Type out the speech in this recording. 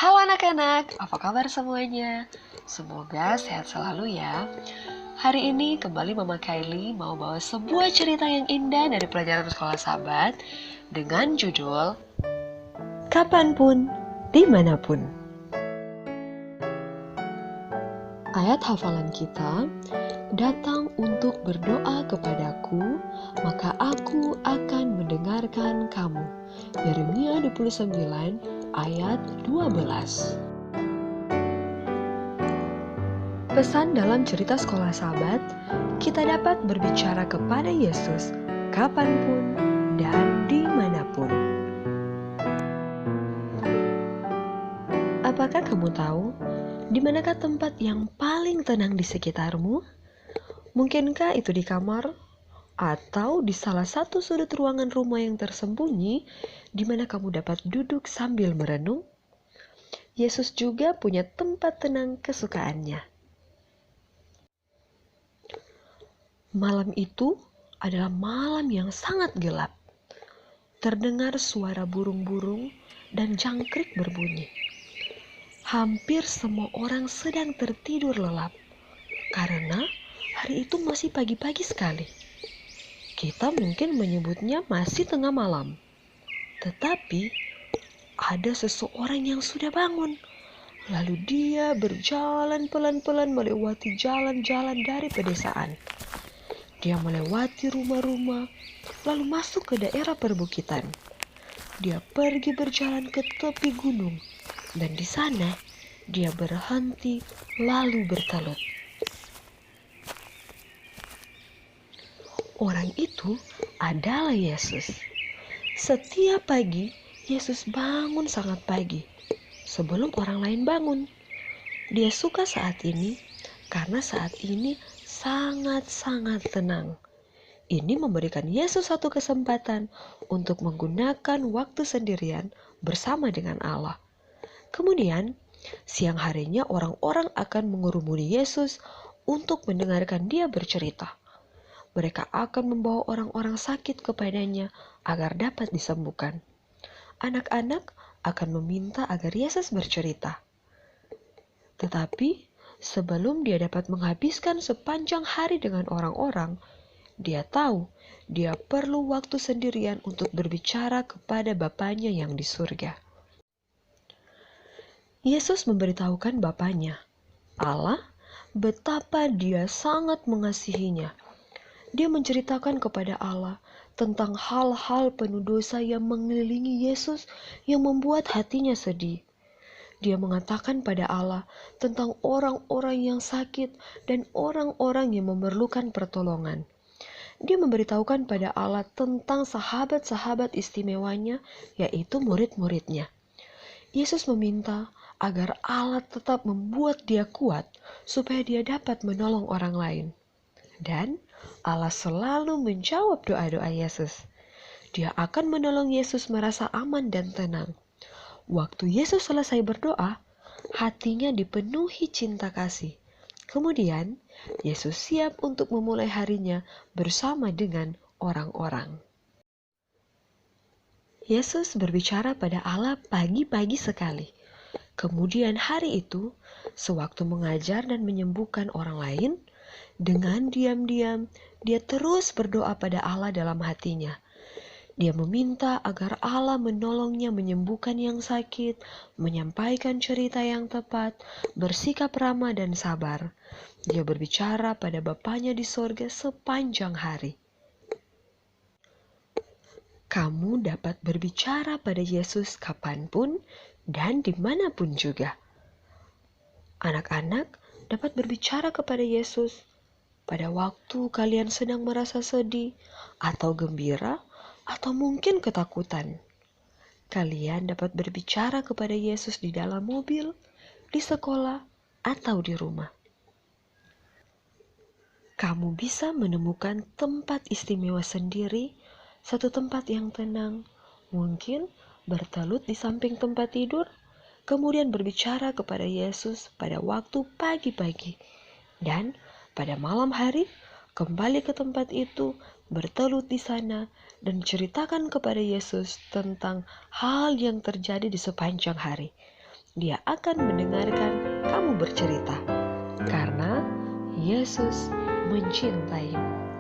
Halo anak-anak, apa kabar semuanya? Semoga sehat selalu ya. Hari ini kembali Mama Kylie mau bawa sebuah cerita yang indah dari pelajaran sekolah sahabat dengan judul Kapanpun, Dimanapun. Ayat hafalan kita, datang untuk berdoa kepadaku, maka aku akan mendengarkan kamu. Yeremia 29 ayat 12. Pesan dalam cerita sekolah sahabat, kita dapat berbicara kepada Yesus kapanpun dan dimanapun. Apakah kamu tahu di manakah tempat yang paling tenang di sekitarmu? Mungkinkah itu di kamar atau di salah satu sudut ruangan rumah yang tersembunyi di mana kamu dapat duduk sambil merenung? Yesus juga punya tempat tenang kesukaannya. Malam itu adalah malam yang sangat gelap. Terdengar suara burung-burung dan jangkrik berbunyi. Hampir semua orang sedang tertidur lelap karena hari itu masih pagi-pagi sekali. Kita mungkin menyebutnya masih tengah malam. Tetapi ada seseorang yang sudah bangun. Lalu dia berjalan pelan-pelan melewati jalan-jalan dari pedesaan. Dia melewati rumah-rumah, lalu masuk ke daerah perbukitan. Dia pergi berjalan ke tepi gunung, dan di sana dia berhenti lalu bertelut. Orang itu adalah Yesus. Setiap pagi, Yesus bangun sangat pagi, sebelum orang lain bangun. Dia suka saat ini, karena saat ini sangat-sangat tenang. Ini memberikan Yesus satu kesempatan untuk menggunakan waktu sendirian bersama dengan Allah. Kemudian, siang harinya orang-orang akan mengurumuni Yesus untuk mendengarkan dia bercerita. Mereka akan membawa orang-orang sakit kepadanya agar dapat disembuhkan. Anak-anak akan meminta agar Yesus bercerita. Tetapi, sebelum dia dapat menghabiskan sepanjang hari dengan orang-orang, dia tahu dia perlu waktu sendirian untuk berbicara kepada Bapanya yang di surga. Yesus memberitahukan Bapanya, Allah, betapa dia sangat mengasihinya. Dia menceritakan kepada Allah tentang hal-hal penuh dosa yang mengelilingi Yesus yang membuat hatinya sedih. Dia mengatakan pada Allah tentang orang-orang yang sakit dan orang-orang yang memerlukan pertolongan. Dia memberitahukan pada Allah tentang sahabat-sahabat istimewanya, yaitu murid-muridnya. Yesus meminta agar Allah tetap membuat dia kuat supaya dia dapat menolong orang lain. Dan Allah selalu menjawab doa-doa Yesus. Dia akan menolong Yesus merasa aman dan tenang. Waktu Yesus selesai berdoa, hatinya dipenuhi cinta kasih. Kemudian, Yesus siap untuk memulai harinya bersama dengan orang-orang. Yesus berbicara pada Allah pagi-pagi sekali. Kemudian hari itu, sewaktu mengajar dan menyembuhkan orang lain, dengan diam-diam dia terus berdoa pada Allah dalam hatinya. Dia meminta agar Allah menolongnya menyembuhkan yang sakit, menyampaikan cerita yang tepat, bersikap ramah dan sabar. Dia berbicara pada Bapanya di sorga sepanjang hari. Kamu dapat berbicara pada Yesus kapanpun dan dimanapun juga. Anak-anak dapat berbicara kepada Yesus pada waktu kalian sedang merasa sedih atau gembira, atau mungkin ketakutan. Kalian dapat berbicara kepada Yesus di dalam mobil, di sekolah, atau di rumah. Kamu bisa menemukan tempat istimewa sendiri, satu tempat yang tenang, mungkin bertelut di samping tempat tidur, kemudian berbicara kepada Yesus pada waktu pagi-pagi, dan pada malam hari kembali ke tempat itu, bertelut di sana, dan ceritakan kepada Yesus tentang hal yang terjadi di sepanjang hari. Dia akan mendengarkan kamu bercerita, karena Yesus mencintaimu.